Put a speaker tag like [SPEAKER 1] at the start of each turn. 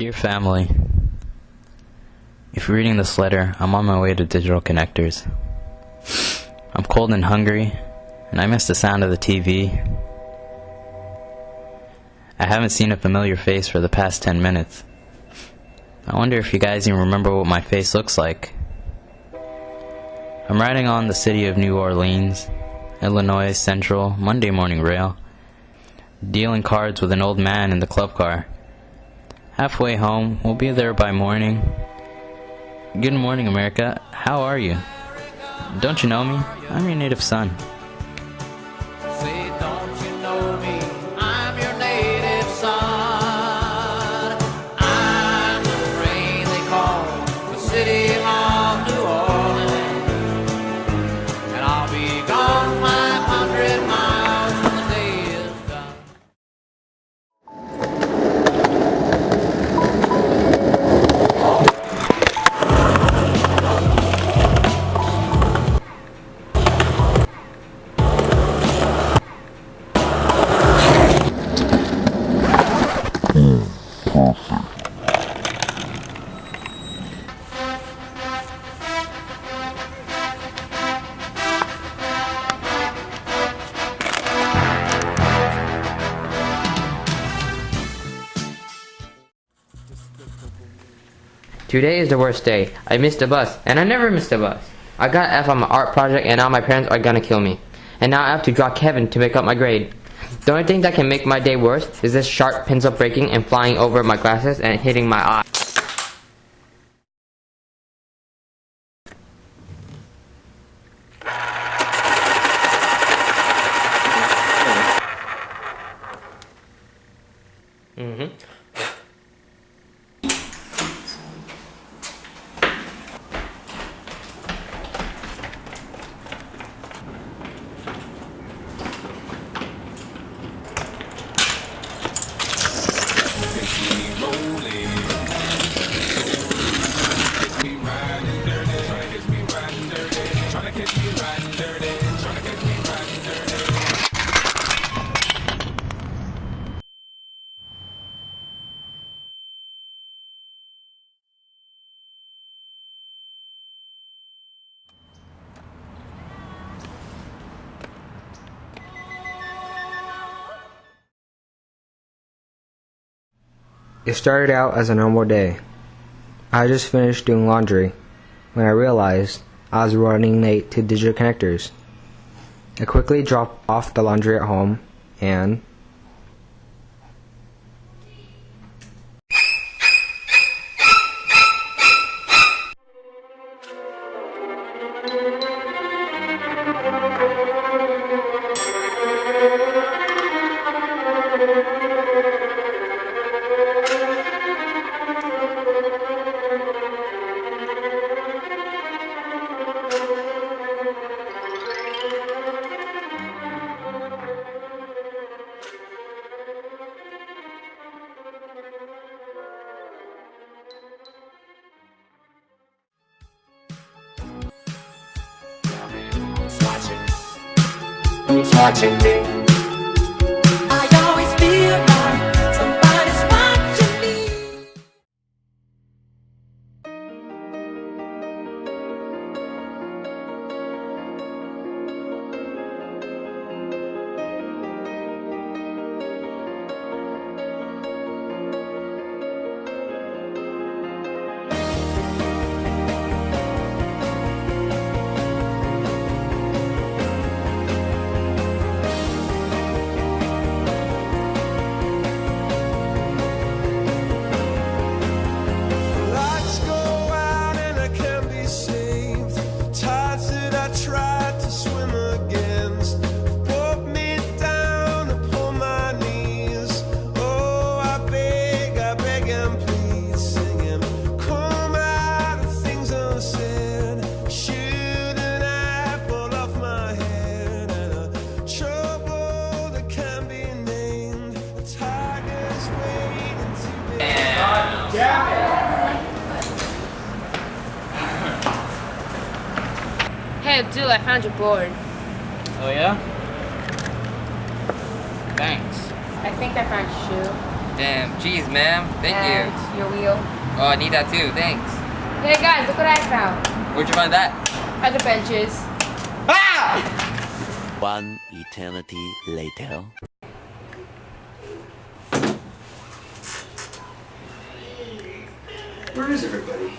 [SPEAKER 1] Dear family, if you're reading this letter, I'm on my way to Digital Connectors. I'm cold and hungry, and I miss the sound of the TV. I haven't seen a familiar face for the past 10 minutes. I wonder if you guys even remember what my face looks like. I'm riding on the City of New Orleans, Illinois Central Monday morning rail, dealing cards with an old man in the club car. Halfway home, we'll be there by morning. Good morning, America. How are you? Don't you know me? I'm your native son.
[SPEAKER 2] Say, don't you know me? I'm your native son. I'm the train they call the City of New Orleans, and I'll be gone 500 miles when the day is done.
[SPEAKER 3] Today is the worst day. I missed a bus, and I never missed a bus. I got an F on my art project, and now my parents are gonna kill me. And now I have to draw Kevin to make up my grade. The only thing that can make my day worse is this sharp pencil breaking and flying over my glasses and hitting my eye.
[SPEAKER 4] It started out as a normal day. I just finished doing laundry when I realized I was running late to Digital Connectors. I quickly dropped off the laundry at home and
[SPEAKER 2] Who's watching me? I always feel like somebody's watching me.
[SPEAKER 5] Hey Abdul, I found your board.
[SPEAKER 1] Oh yeah? Thanks.
[SPEAKER 5] I think I found your shoe.
[SPEAKER 3] Damn, geez, ma'am. Thank you.
[SPEAKER 5] And your wheel.
[SPEAKER 3] Oh, I need that too. Thanks.
[SPEAKER 5] Hey guys, look what I found.
[SPEAKER 3] Where'd you find that?
[SPEAKER 5] At the benches.
[SPEAKER 3] Ah!
[SPEAKER 6] One eternity later.
[SPEAKER 7] Where is everybody?